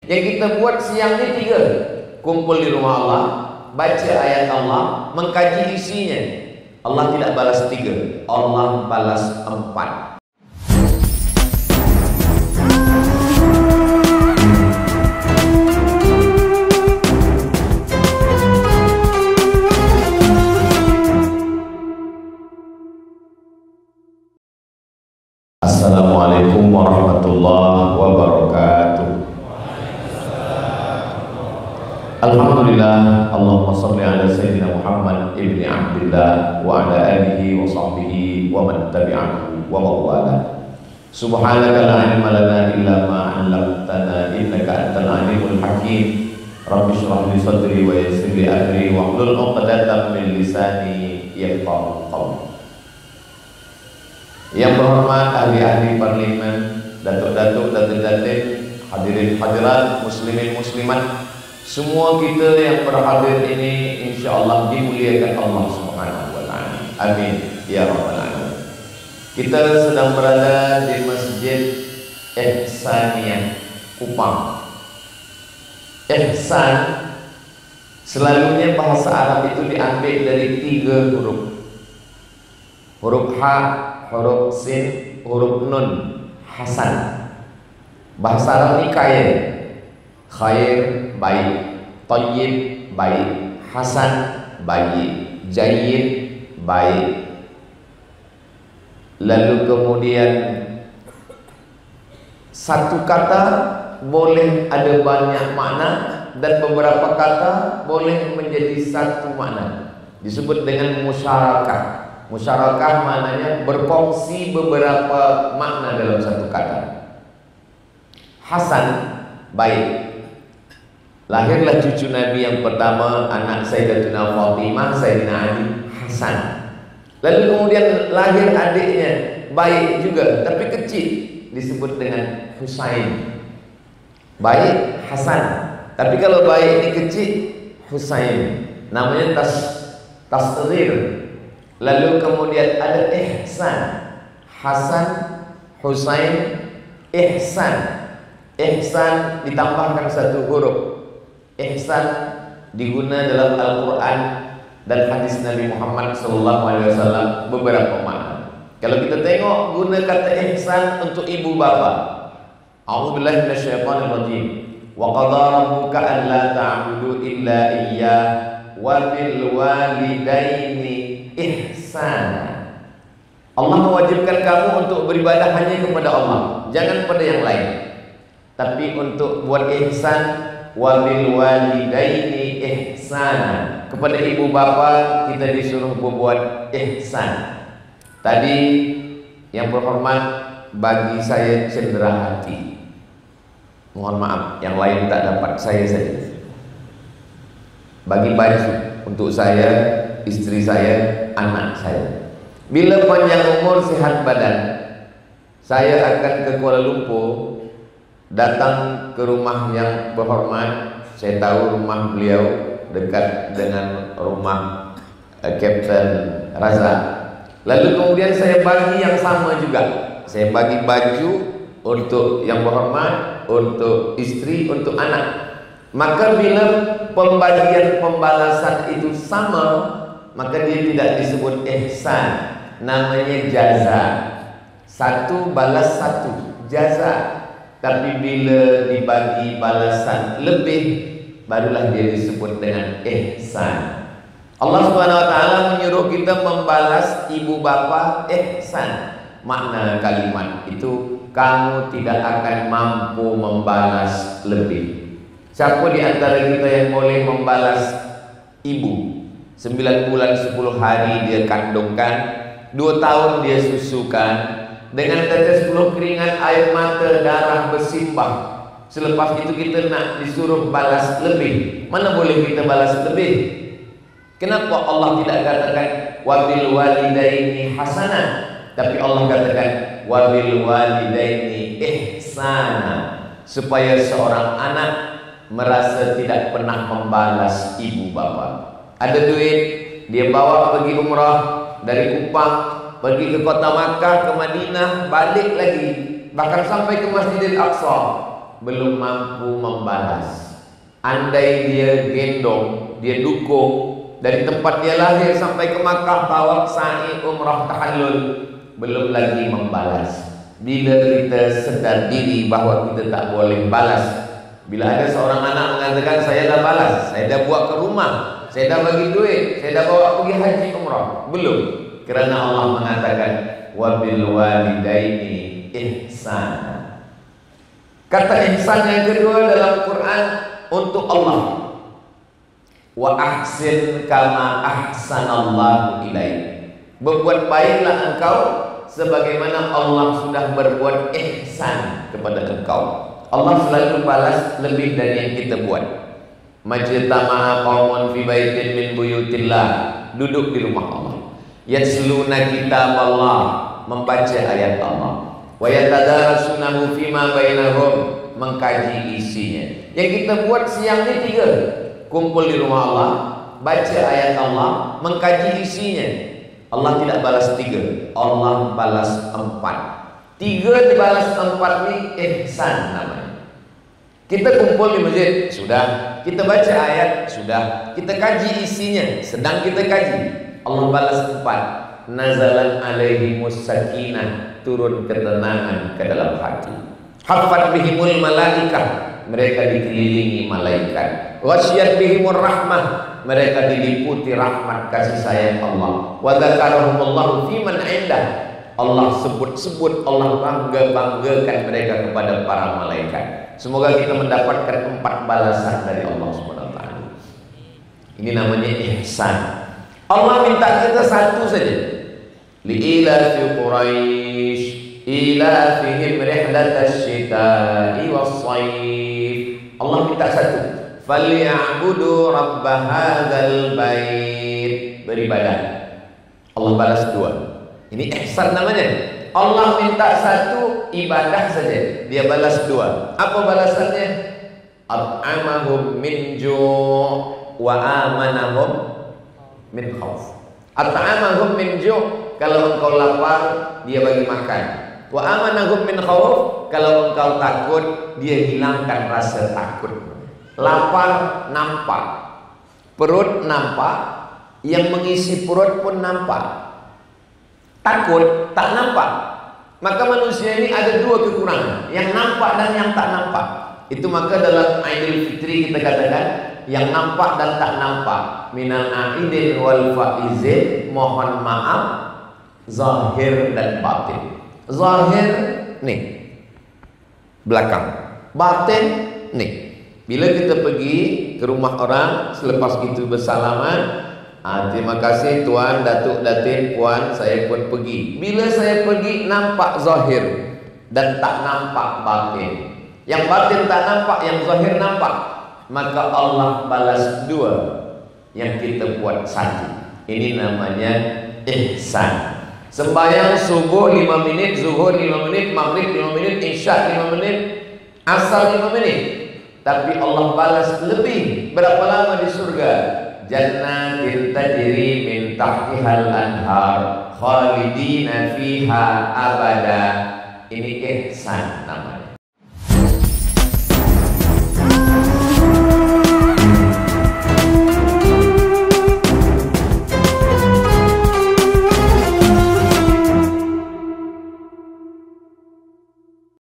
Yang kita buat siang ini 3. Kumpul di rumah Allah, baca ayat Allah, mengkaji isinya. Allah tidak balas 3, Allah balas 4. Assalamualaikum warahmatullahi wabarakatuh. Alhamdulillah, Allahumma salli ala Sayyidina Muhammad ibni Abdillah wa ala alihi wa sahbihi wa man tabi'ahu wa mawala. Subhanaka la ilma lana illa ma 'allamtana innaka antal alimul hakim. Rabbi shrah li sadri wa yassir li amri wa hlul 'uqdatam min lisani yafqahu qawli. Yang berhormat ahli-ahli parlemen, datuk-datuk, datuk-datuk, hadirin hadirat, muslimin muslimat, semua kita yang berhadir ini insyaallah dimuliakan Allah Subhanahu wa taala. Amin ya rabbal alamin. Kita sedang berada di Masjid Ihsaniyah Kupang. Ihsan selalunya bahasa Arab itu diambil dari 3 huruf. Huruf H, huruf Sin, huruf Nun. Hasan. Bahasa Arab ini kaya. Khair, baik. Tayyib, baik. Hasan, baik. Jayyid, baik. Lalu kemudian satu kata boleh ada banyak makna, dan beberapa kata boleh menjadi satu makna. Disebut dengan musyarakah. Musyarakah maknanya berfungsi beberapa makna dalam satu kata. Hasan, baik. Lahirlah cucu Nabi yang pertama, anak Sayyidatina Fatimah, Sayyidina Ali, Hasan. Lalu kemudian lahir adiknya, baik juga, tapi kecil, disebut dengan Husain. Baik, Hasan. Tapi kalau baik ini kecil, Husain. Namanya tasghir. Lalu kemudian ada Ihsan. Hasan, Husain, Ihsan. Ihsan ditambahkan 1 huruf. Ihsan diguna dalam Al-Quran dan hadis Nabi Muhammad SAW beberapa makna. Kalau kita tengok guna kata ihsan untuk ibu bapa. A'udzubillahi minasyaitonirrajim. Wa qadara rabbuka alla ta'budu illa iyyah wa bil walidaini ihsana. Allah mewajibkan kamu untuk beribadah hanya kepada Allah, jangan pada yang lain. Tapi untuk buat ihsan, wa bil walidaini ihsana, kepada ibu bapa kita disuruh berbuat ihsan. Tadi yang berhormat, bagi saya cendera hati. Mohon maaf, yang lain tak dapat, saya saja. Bagi baju untuk saya, istri saya, anak saya. Bila panjang umur sehat badan, saya akan ke Kuala Lumpur, datang ke rumah yang berhormat. Saya tahu rumah beliau dekat dengan rumah Kapten Razak. Lalu kemudian saya bagi yang sama juga. Saya bagi baju untuk yang berhormat, untuk istri, untuk anak. Maka bila pembagian pembalasan itu sama, maka dia tidak disebut ihsan, namanya jaza. 1 balas 1, jaza. Tapi bila dibagi balasan lebih, barulah dia disebut dengan ihsan. Allah Subhanahu wa taala menyuruh kita membalas ibu bapa ihsan. Makna kalimat itu, kamu tidak akan mampu membalas lebih. Siapa di antara kita yang boleh membalas ibu? 9 bulan 10 hari dia kandungkan, 2 tahun dia susukan, dengan tetes 10 keringat air mata darah bersimbah. Selepas itu kita nak disuruh balas lebih. Mana boleh kita balas lebih? Kenapa Allah tidak katakan wabil walidaini hasanah, tapi Allah katakan wabil walidaini ihsana, supaya seorang anak merasa tidak pernah membalas ibu bapa. Ada duit, dia bawa pergi umrah dari Kupang, pergi ke kota Makkah, ke Madinah, balik lagi, bahkan sampai ke Masjidil Aqsa. belum mampu membalas. Andai dia gendong, dia dukung dari tempat dia lahir sampai ke Makkah, bawa sa'i umrah tahallul, belum lagi membalas. Bila kita sedar diri bahwa kita tak boleh balas, bila ada seorang anak mengatakan saya dah balas, saya dah buat ke rumah, saya dah bagi duit, saya dah bawa pergi haji umrah, belum. Kerana Allah mengatakan wabil walidaini ihsana. Kata ihsan yang kedua dalam Quran untuk Allah. Wa ahsin kama ahsanallahu ilaik. Berbuat baiklah engkau sebagaimana Allah sudah berbuat ihsan kepada engkau. Allah selalu balas lebih dari yang kita buat. Majtama'a qaumun fi baitin min buyutillah, duduk di rumah Allah. Yatsluna kitaballah, membaca ayat Allah. Wa yatadarasunahu fima bainahum, mengkaji isinya. Yang kita buat siang ini 3. Kumpul di rumah Allah, baca ayat Allah, mengkaji isinya. Allah tidak balas 3, Allah balas 4. 3 dibalas 4 ini ihsan namanya. Kita kumpul di masjid, sudah. Kita baca ayat, sudah. Kita kaji isinya, sedang kita kaji. Allah balas 4. Nazalan alaihimus sakinah, turun ketenangan ke dalam hati. Hafat bihimul malaikah, mereka dikelilingi malaikat. Wasyat bihimur rahmah, mereka diliputi rahmat kasih sayang Allah. Wa dzakarahumullahu fiman indah, Allah sebut-sebut, Allah bangga-banggakan mereka kepada para malaikat. Semoga kita mendapatkan 4 balasan dari Allah Subhanahu wa taala. Ini namanya ihsan. Allah minta kita satu saja. Li'ilafi Quraisy ilafihim rihlatash shita'i was-shayf. Allah minta satu. Falyabudu rabb hadzal bait, beribadah. Allah balas 2. Ini ihsan namanya. Allah minta satu, ibadah saja, dia balas 2. Apa balasannya? At'amahum min ju' wa amanahum min khauf. At'amahum min ju', kalau engkau lapar dia bagi makan. Wa amanahum min khauf, kalau engkau takut dia hilangkan rasa takut. Lapar nampak, perut nampak, yang mengisi perut pun nampak. Takut tak nampak. Maka manusia ini ada 2 kekurangan, yang nampak dan yang tak nampak. Itu maka dalam Aidil Fitri kita katakan yang nampak dan tak nampak. Minal aidin wal faizin, mohon maaf zahir dan batin. Zahir nih belakang, batin nih. Bila kita pergi ke rumah orang, selepas itu bersalaman, terima kasih Tuan, Datuk, Datin, Puan, saya pun pergi. Bila saya pergi, nampak zahir dan tak nampak batin. Yang batin tak nampak, yang zahir nampak. Maka Allah balas 2, yang kita buat 1. Ini namanya ihsan. Sembahyang subuh 5 menit, zuhur 5 menit, maghrib 5 menit, isya 5 menit, asar 5 menit. Tapi Allah balas lebih. Berapa lama di surga? Jannatin tajri min tahtihal anhar khalidina fiha abada. Ini ihsan namanya.